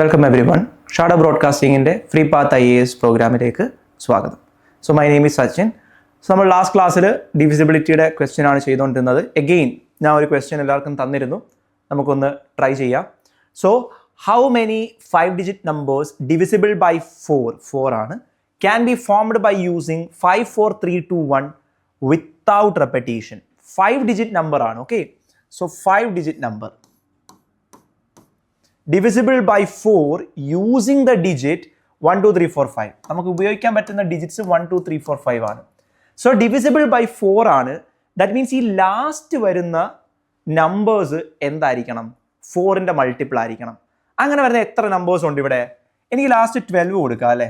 Welcome everyone. Shadow ബ്രോഡ്കാസ്റ്റിംഗിൻ്റെ free path IAS പ്രോഗ്രാമിലേക്ക് സ്വാഗതം. So my name is Sachin. So നമ്മൾ ലാസ്റ്റ് ക്ലാസ്സിൽ ഡിവിസിബിലിറ്റിയുടെ ക്വസ്റ്റ്യൻ ആണ് ചെയ്തുകൊണ്ടിരുന്നത്. എഗെയിൻ ഞാൻ ഒരു ക്വസ്റ്റ്യൻ എല്ലാവർക്കും തന്നിരുന്നു, നമുക്കൊന്ന് ട്രൈ ചെയ്യാം. So how many 5 digit numbers divisible by 4 ആണ്, can be formed by using 5 4 3 2 1 without repetition. 5 digit number ആണ്. Okay, so 5 digit number divisible by 4 using the digit 1 2 3 4 5. നമുക്ക് ഉപയോഗിക്കാൻ പറ്റുന്ന ഡിജിറ്റ്സ് 1 2 3 4 5 ആണ്. സോ ഡിവിസിബിൾ ബൈ 4 ആണ്. ദാറ്റ് മീൻസ് ഈ last വരുന്ന numbers എന്തായിരിക്കണം? 4ന്റെ മൾട്ടിപ്പിൾ ആയിരിക്കണം. അങ്ങനെ വരുന്ന എത്ര നമ്പേഴ്സ് ഉണ്ട് ഇവിടെ? എനിക്ക് ലാസ്റ്റ് 12 കൊടുക്കാം അല്ലേ,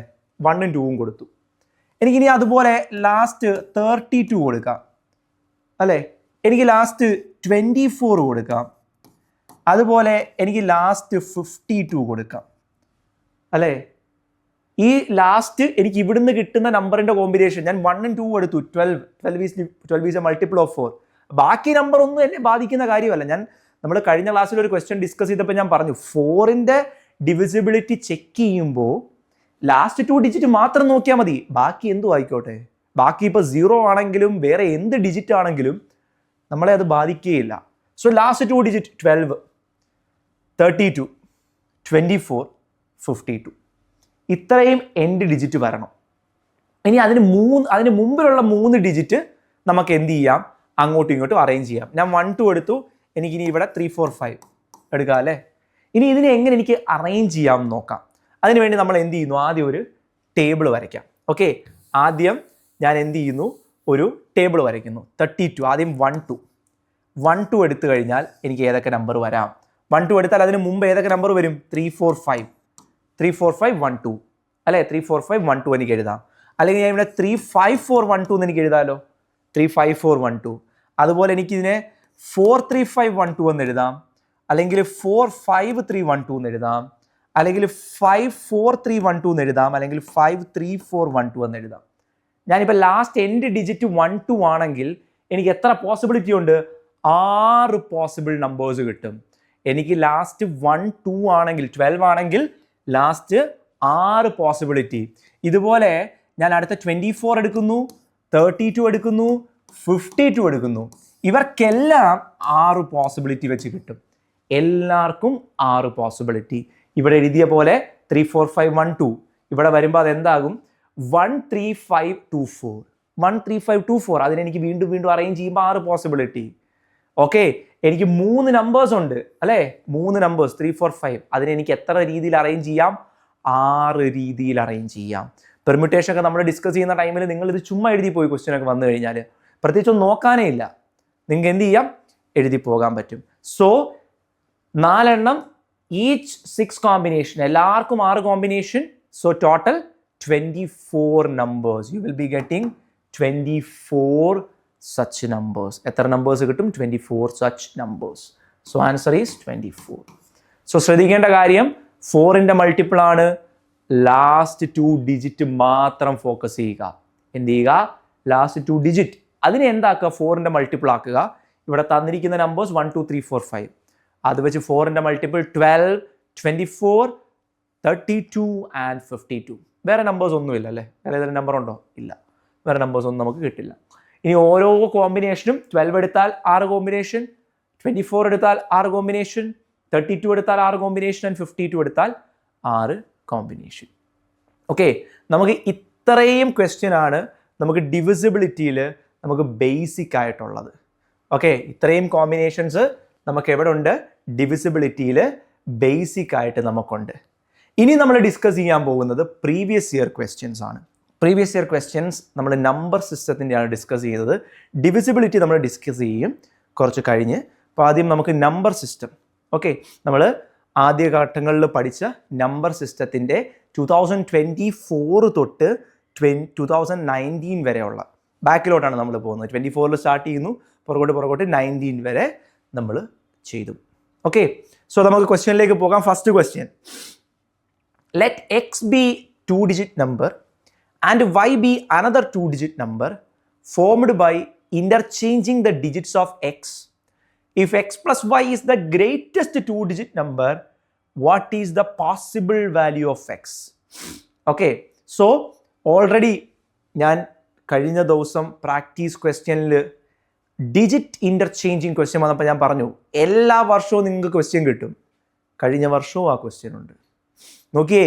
1ഉം 2ഉം കൊടുത്തു. എനിക്കിനി അതുപോലെ ലാസ്റ്റ് 32 കൊടുക്കാം അല്ലേ, എനിക്ക് ലാസ്റ്റ് 24 കൊടുക്കാം, അതുപോലെ എനിക്ക് ലാസ്റ്റ് 52 കൊടുക്കാം അല്ലേ. ഈ ലാസ്റ്റ് എനിക്ക് ഇവിടുന്ന് കിട്ടുന്ന നമ്പറിന്റെ കോമ്പിനേഷൻ ഞാൻ 1ഉം 2ഉം എടുത്തു, 12 ഈസ് എ മൾട്ടിപ്പിൾ ഓഫ് 4. ബാക്കി നമ്പർ ഒന്നും എന്നെ ബാധിക്കുന്ന കാര്യമല്ല. നമ്മൾ കഴിഞ്ഞ ക്ലാസ്സിൽ ഒരു ക്വസ്റ്റ്യൻ ഡിസ്കസ് ചെയ്തപ്പോൾ ഞാൻ പറഞ്ഞു 4ന്റെ ഡിവിസിബിലിറ്റി ചെക്ക് ചെയ്യുമ്പോൾ ലാസ്റ്റ് 2 ഡിജിറ്റ് മാത്രം നോക്കിയാൽ മതി, ബാക്കി എന്തും ആയിക്കോട്ടെ. ബാക്കി ഇപ്പോൾ 0 ആണെങ്കിലും വേറെ എന്ത് ഡിജിറ്റ് ആണെങ്കിലും നമ്മളെ അത് ബാധിക്കുകയില്ല. സോ ലാസ്റ്റ് 2 ഡിജിറ്റ് 12, 32, 24, 52 ഇത്രയും എൻഡ് ഡിജിറ്റ് വരണം. ഇനി അതിന് മുമ്പിലുള്ള 3 ഡിജിറ്റ് നമുക്ക് എന്ത് ചെയ്യാം? അങ്ങോട്ടും ഇങ്ങോട്ടും അറേഞ്ച് ചെയ്യാം. ഞാൻ 1 2 എടുത്തു, എനിക്കിനി ഇവിടെ 3 4 5 എടുക്കാം അല്ലേ. ഇനി ഇതിനെ എങ്ങനെ എനിക്ക് അറേഞ്ച് ചെയ്യാം നോക്കാം. അതിനുവേണ്ടി നമ്മൾ എന്ത് ചെയ്യുന്നു? ആദ്യം ഒരു ടേബിൾ വരയ്ക്കാം. ഓക്കെ, ആദ്യം ഞാൻ എന്ത് ചെയ്യുന്നു? ഒരു ടേബിൾ വരയ്ക്കുന്നു. 32 ആദ്യം 1 2 എടുത്തു കഴിഞ്ഞാൽ എനിക്ക് ഏതൊക്കെ നമ്പർ വരാം? 1 2 എടുത്താൽ അതിന് മുമ്പ് ഏതൊക്കെ നമ്പർ വരും? 3 4 5 1 2 അല്ലേ. 3 4 5 1 2 എനിക്ക് എഴുതാം. അല്ലെങ്കിൽ ഞാൻ ഇവിടെ 3 5 4 1 2 എന്ന് എനിക്ക് എഴുതാമല്ലോ. 3 5 4 1 2. അതുപോലെ എനിക്കിതിനെ 4 3 5 1 2 എന്ന് എഴുതാം, അല്ലെങ്കിൽ 4 5 3 1 2 എന്ന് എഴുതാം, അല്ലെങ്കിൽ 5 4 3 1 2 എന്ന് എഴുതാം, അല്ലെങ്കിൽ 5 3 4 1 2 എന്ന് എഴുതാം. ഞാനിപ്പോൾ ലാസ്റ്റ് എൻഡ് ഡിജിറ്റ് 1 2 ആണെങ്കിൽ എനിക്ക് എത്ര പോസിബിലിറ്റി ഉണ്ട്? 6 പോസിബിൾ നമ്പേഴ്സ് കിട്ടും. എനിക്ക് ലാസ്റ്റ് 1 2 ആണെങ്കിൽ 12 ആണെങ്കിൽ ലാസ്റ്റ് 6 പോസിബിലിറ്റി. ഇതുപോലെ ഞാൻ അടുത്ത 24 എടുക്കുന്നു, 32 എടുക്കുന്നു, 52 എടുക്കുന്നു. ഇവർക്കെല്ലാം 6 പോസിബിലിറ്റി വെച്ച് കിട്ടും. എല്ലാവർക്കും 6 പോസിബിലിറ്റി. ഇവിടെ എഴുതിയ പോലെ 3 4 5 1 2 ഇവിടെ വരുമ്പോൾ അതെന്താകും? 1 3 5 2 4 1 3 5 2 4. അതിനെനിക്ക് വീണ്ടും അറേഞ്ച് ചെയ്യുമ്പോൾ 6 പോസിബിലിറ്റി. ഓക്കെ, എനിക്ക് 3 നമ്പേഴ്സ് ഉണ്ട് അല്ലേ, 3 നമ്പേഴ്സ് 3 4 5. അതിനെനിക്ക് എത്ര രീതിയിൽ അറേഞ്ച് ചെയ്യാം? 6 രീതിയിൽ അറേഞ്ച് ചെയ്യാം. പെർമ്യൂട്ടേഷൻ ഒക്കെ നമ്മൾ ഡിസ്കസ് ചെയ്യുന്ന ടൈമിൽ നിങ്ങൾ ഇത് ചുമ്മാ എഴുതി പോയി ക്വസ്റ്റ്യൻ ഒക്കെ വന്നു കഴിഞ്ഞാൽ പ്രത്യേകിച്ചൊന്നും നോക്കാനേ ഇല്ല, നിങ്ങൾക്ക് എന്ത് ചെയ്യാം? എഴുതി പോകാൻ പറ്റും. സോ 4 എണ്ണം, ഈച്ച് 6 കോമ്പിനേഷൻ, എല്ലാവർക്കും 6 combination. So total 24 numbers. You will be getting 24 such numbers. എത്ര നമ്പേഴ്സ് കിട്ടും? 24 such numbers. So answer is 24. So ശ്രദ്ധിക്കേണ്ട കാര്യം, 4ന്റെ മൾട്ടിപ്പിൾ ആണ്. ലാസ്റ്റ് 2 ഡിജിറ്റ് മാത്രം ഫോക്കസ് ചെയ്യുക. എന്ത് ചെയ്യുക? ലാസ്റ്റ് 2 ഡിജിറ്റ് അതിനെ എന്താക്കുക? 4ന്റെ മൾട്ടിപ്പിൾ ആക്കുക. ഇവിടെ തന്നിരിക്കുന്ന നമ്പേഴ്സ് 1 2 3 4 5. അത് വെച്ച് 4ന്റെ മൾട്ടിപ്പിൾ 12, 24, 32 ആൻഡ് 52. വേറെ നമ്പേഴ്സ് ഒന്നുമില്ല അല്ലേ? വേറെ ഏതെങ്കിലും നമ്പർ ഉണ്ടോ? ഇല്ല, വേറെ നമ്പേഴ്സ് ഒന്നും നമുക്ക് കിട്ടില്ല. ഇനി ഓരോ കോമ്പിനേഷനും 12 എടുത്താൽ 6 കോമ്പിനേഷൻ, 24 എടുത്താൽ 6 കോമ്പിനേഷൻ, 32 എടുത്താൽ 6 കോമ്പിനേഷൻ, ആൻഡ് 52 എടുത്താൽ 6 കോമ്പിനേഷൻ. ഓക്കെ, നമുക്ക് ഇത്രയും ക്വസ്റ്റ്യൻ ആണ് നമുക്ക് ഡിവിസിബിലിറ്റിയിൽ നമുക്ക് ബേസിക് ആയിട്ടുള്ളത്. ഓക്കെ, ഇത്രയും കോമ്പിനേഷൻസ് നമുക്ക് എവിടെ ഉണ്ട്? ഡിവിസിബിലിറ്റിയിൽ ബേസിക് ആയിട്ട് നമുക്കുണ്ട്. ഇനി നമ്മൾ ഡിസ്കസ് ചെയ്യാൻ പോകുന്നത് പ്രീവിയസ് ഇയർ ക്വസ്റ്റ്യൻസ് ആണ്. പ്രീവിയസ് ഇയർ ക്വസ്റ്റ്യൻസ് നമ്മൾ നമ്പർ സിസ്റ്റത്തിൻ്റെയാണ് ഡിസ്കസ് ചെയ്തത്. ഡിവിസിബിലിറ്റി നമ്മൾ ഡിസ്കസ് ചെയ്യും കുറച്ച് കഴിഞ്ഞ്. അപ്പോൾ ആദ്യം നമുക്ക് നമ്പർ സിസ്റ്റം. ഓക്കെ, നമ്മൾ ആദ്യ ഘട്ടങ്ങളിൽ പഠിച്ച നമ്പർ സിസ്റ്റത്തിൻ്റെ 2024 തൊട്ട് 2019 വരെയുള്ള ബാക്കിലോട്ടാണ് നമ്മൾ പോകുന്നത്. 24 സ്റ്റാർട്ട് ചെയ്യുന്നു, പുറകോട്ട് 19 വരെ നമ്മൾ ചെയ്തു. ഓക്കെ, സോ നമുക്ക് ക്വസ്റ്റ്യനിലേക്ക് പോകാം. First question, let X B 2 digit number and y be another 2 digit number formed by interchanging the digits of x. If x plus y is the greatest 2 digit number, what is the possible value of x. Okay, so already ഞാൻ കഴിഞ്ഞ ദിവസം practice ക്വസ്റ്റ്യനിൽ digit interchanging question വന്നപ്പോൾ ഞാൻ പറഞ്ഞു എല്ലാ വർഷവും നിങ്ങൾക്ക് ക്വസ്റ്റ്യൻ കിട്ടും. കഴിഞ്ഞ വർഷവും ആ ക്വസ്റ്റ്യൻ ഉണ്ട്. നോക്കിയേ,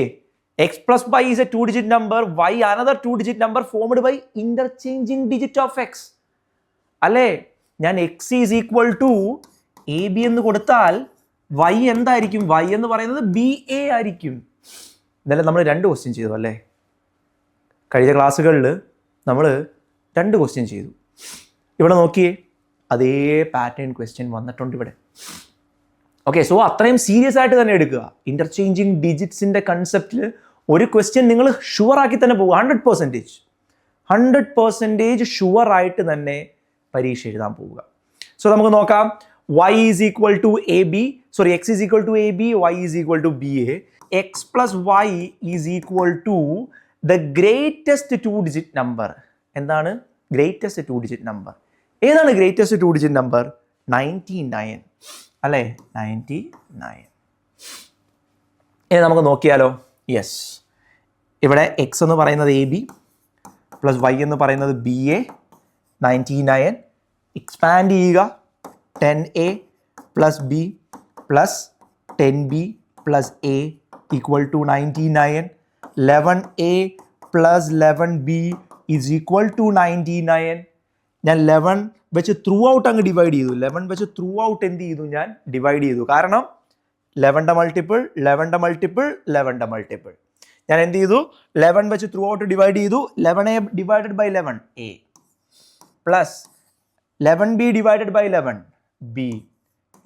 x plus y is a 2-digit number, y another 2-digit number formed by interchanging digit of x. അല്ലേ, ഞാൻ x is equal to ab എന്ന് കൊടുത്താൽ y എന്തായിരിക്കും? y എന്ന് പറയുന്നത് ba ആയിരിക്കും. ഇന്നലെ നമ്മൾ 2 ക്വസ്റ്റ്യൻ ചെയ്തു അല്ലേ? കഴിഞ്ഞ ക്ലാസ്സുകളിൽ നമ്മൾ 2 ക്വസ്റ്റ്യൻ ചെയ്തു. ഇവിടെ നോക്കിയേ, അതേ പാറ്റേൺ ക്വസ്റ്റ്യൻ വന്നിട്ടുണ്ട് ഇവിടെ. ഓക്കെ, സോ അത്രയും സീരിയസ് ആയിട്ട് തന്നെ എടുക്കുക. ഇൻ്റർചേഞ്ചിങ് ഡിജിറ്റ്സിൻ്റെ കൺസെപ്റ്റിൽ ഒരു ക്വസ്റ്റ്യൻ നിങ്ങൾ ഷുവറാക്കി തന്നെ പോകുക. 100% ഷുവറായിട്ട് തന്നെ പരീക്ഷ എഴുതാൻ പോവുക. സോ നമുക്ക് നോക്കാം. y is equal to ab, sorry, x is equal to ab, y is equal to ba. x plus y is equal to the greatest 2-digit number. എന്താണ് ഗ്രേറ്റസ്റ്റ് 2-digit നമ്പർ? ഏതാണ് ഗ്രേറ്റസ്റ്റ് 2-digit നമ്പർ? 99 അല്ലേ, 99. ഇനി നമുക്ക് നോക്കിയാലോ. Yes, ഇവിടെ X എന്ന് പറയുന്നത് A B plus Y എന്ന് പറയുന്നത് ബി എ. 99 എക്സ്പാൻഡ് ചെയ്യുക. 10a plus B plus 10b plus A equal to 99. 11a plus 11b is equal to 99. ഞാൻ 11 വെച്ച് ത്രൂ ഔട്ട് അങ്ങ് ഡിവൈഡ് ചെയ്തു. 11 വെച്ച് ത്രൂ ഔട്ട് എന്ത് ചെയ്തു? ഞാൻ ഡിവൈഡ് ചെയ്തു. കാരണം 11ന്റെ മൾട്ടിപ്പിൾ 11ന്റെ മൾട്ടിപ്പിൾ 11ന്റെ മൾട്ടിപ്പിൾ. ഞാൻ എന്ത് ചെയ്തു? 11 വെച്ച് ത്രൂ ഔട്ട് ഡിവൈഡ് ചെയ്തു. 11a divided by 11a plus 11b divided by 11b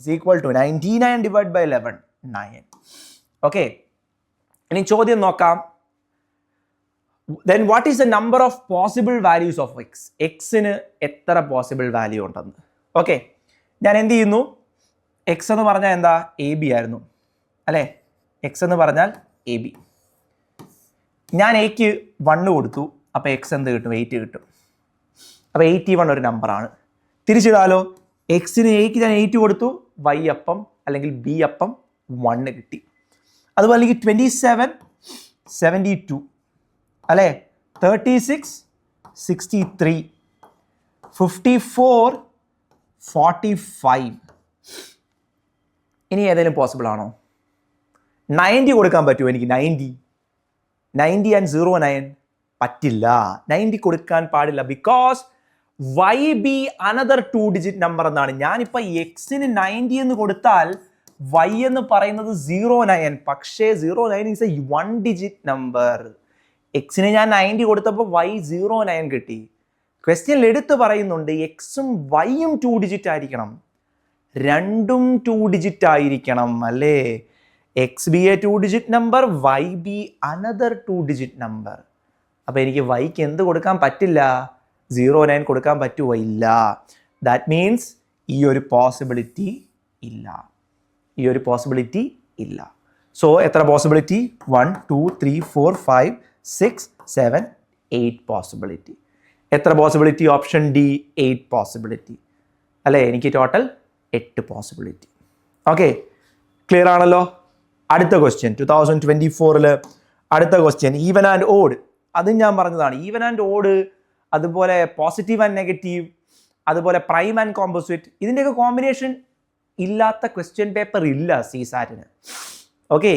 is equal to 99 divide by 11 9. Okay, ഇനി ചോദ്യം നോക്കാം. Then what is the number of possible values of x? എക്സിന് എത്ര പോസിബിൾ വാല്യൂ ഉണ്ടെന്ന്. ഓക്കെ, ഞാൻ എന്ത് ചെയ്യുന്നു? എക്സ് എന്ന് പറഞ്ഞാൽ എന്താ? എ ബി ആയിരുന്നു അല്ലേ? എക്സ് എന്ന് പറഞ്ഞാൽ എ ബി. ഞാൻ എക്ക് 1 കൊടുത്തു, അപ്പോൾ എക്സ് എന്ത് കിട്ടും? 8 കിട്ടും. അപ്പോൾ 81 ഒരു നമ്പറാണ്. തിരിച്ചിടാലോ, എക്സിന് എക്ക് ഞാൻ 8 കൊടുത്തു, വൈ അപ്പം അല്ലെങ്കിൽ ബി അപ്പം 1 കിട്ടി. അതുപോലെ 27 72 അല്ലേ, 36 63 54 45. ഇനി ഏതെങ്കിലും പോസിബിൾ ആണോ? 90 കൊടുക്കാൻ പറ്റുമോ എനിക്ക്? 90 ആൻഡ് 09 പറ്റില്ല. 90 കൊടുക്കാൻ പാടില്ല. Because Y be another 2-digit number എന്നാണ്. ഞാനിപ്പോൾ എക്സിന് 90 എന്ന് കൊടുത്താൽ വൈ എന്ന് പറയുന്നത് 09. പക്ഷേ 09 ഈസ് എ 1-digit നമ്പർ. എക്സിന് ഞാൻ 90 കൊടുത്തപ്പോൾ വൈ 09 കിട്ടി. ക്വസ്റ്റ്യനിൽ എടുത്ത് പറയുന്നുണ്ട് എക്സും വൈയും 2-digit ആയിരിക്കണം. രണ്ടും 2-digit ആയിരിക്കണം അല്ലേ? X be A 2-digit number, Y be another 2-digit number. അപ്പോൾ എനിക്ക് വൈക്ക് എന്ത് കൊടുക്കാൻ പറ്റില്ല? 09 കൊടുക്കാൻ പറ്റുമോ? ഇല്ല. ദാറ്റ് മീൻസ് ഈ ഒരു പോസിബിലിറ്റി ഇല്ല. ഈ ഒരു പോസിബിലിറ്റി ഇല്ല. സോ എത്ര പോസിബിലിറ്റി? 1 2 3 4 5 6 7 8 പോസിബിലിറ്റി. എത്ര പോസിബിലിറ്റി? ഓപ്ഷൻ ഡി 8 പോസിബിലിറ്റി അല്ലേ? എനിക്ക് ടോട്ടൽ 8 പോസിബിലിറ്റി. ഓക്കെ, ക്ലിയർ ആണല്ലോ? അടുത്ത ക്വസ്റ്റ്യൻ 2024 അടുത്ത ക്വസ്റ്റ്യൻ ഈവൻ ആൻഡ് ഓഡ്. അതും ഞാൻ പറഞ്ഞതാണ്. ഈവൻ ആൻഡ് ഓഡ്, അതുപോലെ പോസിറ്റീവ് ആൻഡ് നെഗറ്റീവ്, അതുപോലെ പ്രൈം ആൻഡ് കോമ്പോസിറ്റ്, ഇതിൻ്റെയൊക്കെ കോമ്പിനേഷൻ ഇല്ലാത്ത ക്വസ്റ്റ്യൻ പേപ്പർ ഇല്ല CSAT-ന്. ഓക്കെ,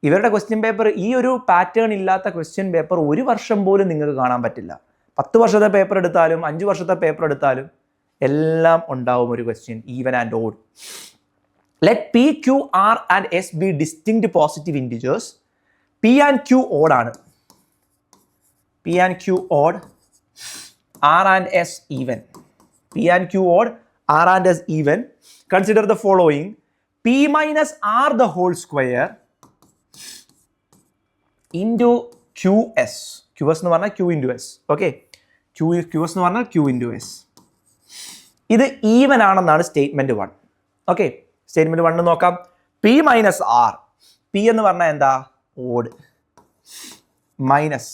ഇവരുടെ ക്വസ്റ്റ്യൻ പേപ്പർ, ഈ ഒരു പാറ്റേൺ ഇല്ലാത്ത ക്വസ്റ്റ്യൻ പേപ്പർ ഒരു വർഷം പോലും നിങ്ങൾക്ക് കാണാൻ പറ്റില്ല. 10 വർഷത്തെ പേപ്പർ എടുത്താലും 5 വർഷത്തെ പേപ്പർ എടുത്താലും എല്ലാം ഉണ്ടാവും ഒരു question even and odd. Let P, Q, R and S be distinct positive integers. P and Q odd ആണ്. P and Q odd, R and S even. P and Q odd, R and S even. Consider the following. P minus R the whole square into QS. QS എന്ന് പറഞ്ഞാൽ Q into S. Okay, QS എന്ന് പറഞ്ഞാൽ Q into S. ഇത് even ആണെന്നാണ് statement 1. Okay, statement 1 നോക്കാം. P minus R. P എന്ന് പറഞ്ഞാൽ എന്താ? ഓഡ്. മൈനസ്,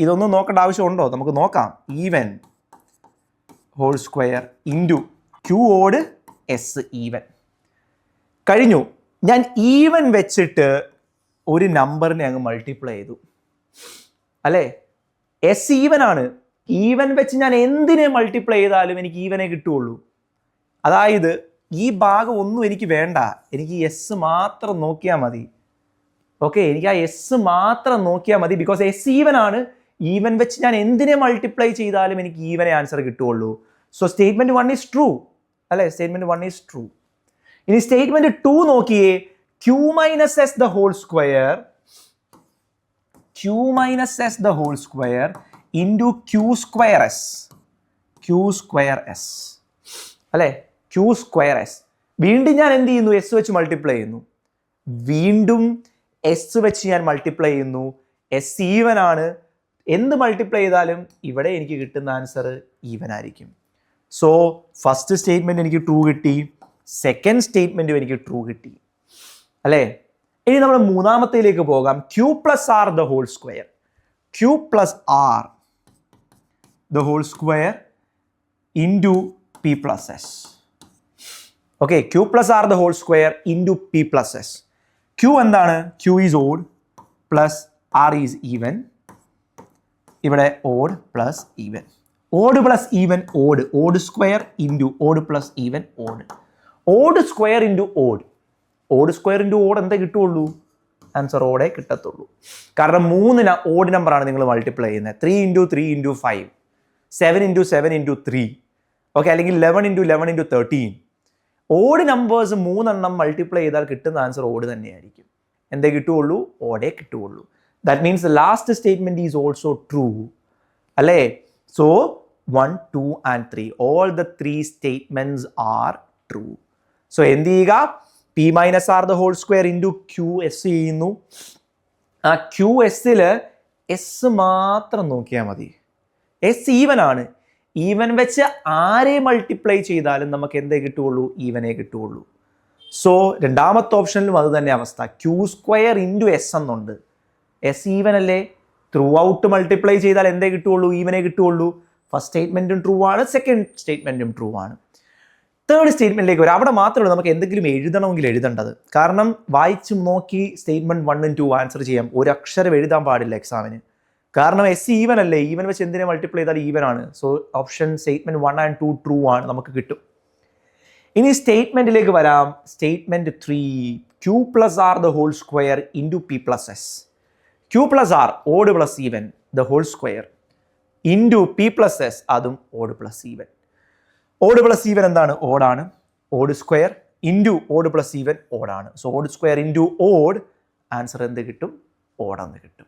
ഇതൊന്നും നോക്കേണ്ട ആവശ്യമുണ്ടോ? നമുക്ക് നോക്കാം. Even whole square into Q odd S even. കഴിഞ്ഞു. ഞാൻ ഈവൻ വെച്ചിട്ട് ഒരു നമ്പറിനെ അങ്ങ് മൾട്ടിപ്ലൈ ചെയ്തു അല്ലേ? എസ് ഈവൻ ആണ്. ഈവൻ വെച്ച് ഞാൻ എന്തിനെ മൾട്ടിപ്ലൈ ചെയ്താലും എനിക്ക് ഈവനെ കിട്ടുള്ളൂ. അതായത് ഈ ഭാഗം ഒന്നും എനിക്ക് വേണ്ട, എനിക്ക് എസ് മാത്രം നോക്കിയാൽ മതി. ഓക്കെ, എനിക്ക് ആ എസ് മാത്രം നോക്കിയാൽ മതി. ബിക്കോസ് എസ് ഈവൻ ആണ്. ഈവൻ വെച്ച് ഞാൻ എന്തിനെ മൾട്ടിപ്ലൈ ചെയ്താലും എനിക്ക് ഈവനെ ആൻസർ കിട്ടുള്ളൂ. സോ സ്റ്റേറ്റ്മെന്റ് 1 ഈസ് ട്രൂ അല്ലേ? Statement 1 is true. ഇനി സ്റ്റേറ്റ്മെന്റ് 2 നോക്കിയേ. Q minus S the whole square, Q minus S the whole square into Q square S, Q square S അല്ലേ? Q square S. വീണ്ടും ഞാൻ എന്ത് ചെയ്യുന്നു? S വെച്ച് multiply ചെയ്യുന്നു. വീണ്ടും എസ് വെച്ച് ഞാൻ മൾട്ടിപ്ലൈ ചെയ്യുന്നു. എസ് ഈവൻ ആണ്. എന്ത് മൾട്ടിപ്ലൈ ചെയ്താലും ഇവിടെ എനിക്ക് കിട്ടുന്ന ആൻസർ ഈവൻ ആയിരിക്കും. സോ ഫസ്റ്റ് സ്റ്റേറ്റ്മെന്റ് എനിക്ക് ട്രൂ കിട്ടി, സെക്കൻഡ് സ്റ്റേറ്റ്മെന്റും എനിക്ക് ട്രൂ കിട്ടി അല്ലേ? ഇനി നമ്മൾ മൂന്നാമത്തേലേക്ക് പോകാം. Q plus R the whole square, Q plus R the whole square into P plus S. Okay, Q plus R the whole square into P plus S. Q എന്താണ്? Q is odd plus R is even. ഇവിടെ odd plus even, odd plus even odd, odd square into odd plus even odd, odd square into odd, odd square into odd എന്താ കിട്ടുള്ളൂ? Answer ഓടെ കിട്ടത്തുള്ളൂ. കാരണം 3 odd നമ്പറാണ് നിങ്ങൾ multiply ചെയ്യുന്നത്. 3 into 3 into 5, 7 into 7 into 3, okay, അല്ലെങ്കിൽ 11 into 11 into 13. Odd numbers 3 multiply ചെയ്താൽ കിട്ടുന്ന ആൻസർ ഓഡ് തന്നെയായിരിക്കും. എന്തേ കിട്ടുള്ളൂ? ഓടെ കിട്ടുള്ളൂ. That means the last statement is also true. അല്ലേ? So 1, 2 and 3. All the 3 statements are true. So എന്ത് ചെയ്യുക? P minus R the whole square into QS ചെയ്യുന്നു. ആ QSൽ എസ് മാത്രം നോക്കിയാൽ മതി. എസ് ഈവൻ ആണ്. ഈവൻ വെച്ച് ആരെ മൾട്ടിപ്ലൈ ചെയ്താലും നമുക്ക് എന്തേ കിട്ടുള്ളൂ? ഈവനെ കിട്ടുള്ളൂ. സോ രണ്ടാമത്തെ ഓപ്ഷനിലും അത് തന്നെ അവസ്ഥ. ക്യൂ സ്ക്വയർ ഇൻറ്റു എസ് എന്നുണ്ട്. എസ് ഈവൻ അല്ലേ? ത്രൂ ഔട്ട് മൾട്ടിപ്ലൈ ചെയ്താൽ എന്തേ കിട്ടുള്ളൂ? ഈവനെ കിട്ടുള്ളൂ. ഫസ്റ്റ് സ്റ്റേറ്റ്മെന്റും ട്രൂ ആണ്, സെക്കൻഡ് സ്റ്റേറ്റ്മെന്റും ട്രൂ ആണ്. തേർഡ് സ്റ്റേറ്റ്മെന്റിലേക്ക് വരാം. അവിടെ മാത്രമേ നമുക്ക് എന്തെങ്കിലും എഴുതണമെങ്കിൽ എഴുതേണ്ടത്. കാരണം വായിച്ച് നോക്കി സ്റ്റേറ്റ്മെന്റ് 1 and 2 ആൻസർ ചെയ്യാം. ഒരു അക്ഷരം എഴുതാൻ പാടില്ല എക്സാമിന്. കാരണം എസ് ഈവൻ അല്ലേ? ഈവൻ വെച്ച് എന്തിനെ മൾട്ടിപ്ലൈ ചെയ്താൽ ഈവൻ ആണ്. So option statement 1 and 2 true ആണ്, നമുക്ക് കിട്ടും. ഇനി സ്റ്റേറ്റ്മെന്റിലേക്ക് വരാം. Statement 3, Q plus R the whole square into P plus S. Q plus R odd plus even the whole square into P plus S, അതും odd plus even. Odd plus even എന്താണ്? ഓടാണ്. Odd square into odd plus even ഓടാണ്. So odd square into odd, answer എന്ത് കിട്ടും? ഓടെന്ന് കിട്ടും.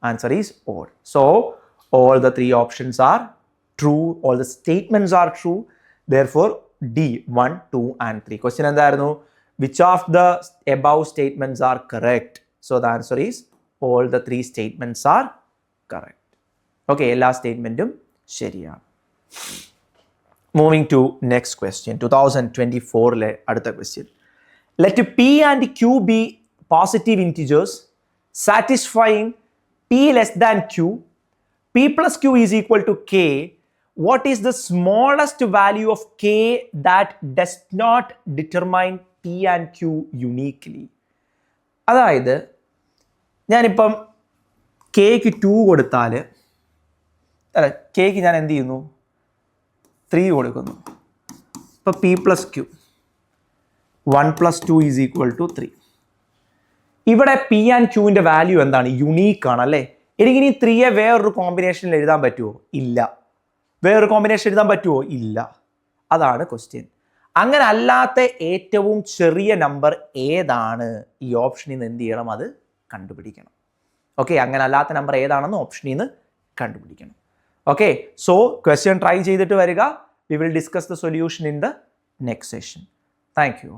Answer is odd. So all the 3 options are true, all the statements are true. Therefore D 1, 2 and 3. Question എന്തായിരുന്നു? Which of the above statements are correct? So the answer is all the 3 statements are correct. Okay, എല്ലാ സ്റ്റേറ്റ്മെന്റും ശരിയാണ്. Moving to next question, 2024 അടുത്ത question. Let P and Q be positive integers satisfying P less than Q. P plus Q is equal to K. What is the smallest value of K that does not determine P and Q uniquely? അതായത് ഞാനിപ്പം കെക്ക് 2 കൊടുത്താൽ, അല്ല കെക്ക് ഞാൻ എന്ത് ചെയ്യുന്നു? 3 കൊടുക്കുന്നു. ഇപ്പം P plus Q 1 + 2 = 3. ഇവിടെ P ആൻഡ് Qൻ്റെ വാല്യൂ എന്താണ്? യുണീക്ക് ആണ് അല്ലേ? എനിക്കിനി 3യെ വേറൊരു കോമ്പിനേഷനിൽ എഴുതാൻ പറ്റുമോ? ഇല്ല. വേറൊരു കോമ്പിനേഷൻ എഴുതാൻ പറ്റുമോ? ഇല്ല. അതാണ് ക്വസ്റ്റ്യൻ. അങ്ങനെ അല്ലാത്ത ഏറ്റവും ചെറിയ നമ്പർ ഏതാണ്? ഈ ഓപ്ഷനിൽ നിന്ന് എന്ത് ചെയ്യണം? അത് കണ്ടുപിടിക്കണം. ഓക്കെ, അങ്ങനെ അല്ലാത്ത നമ്പർ ഏതാണെന്ന് ഓപ്ഷനിൽ നിന്ന് കണ്ടുപിടിക്കണം. ഓക്കെ, സോ ക്വസ്റ്റ്യൻ ട്രൈ ചെയ്തിട്ട് വരിക. We will discuss the solution in the next session. Thank you.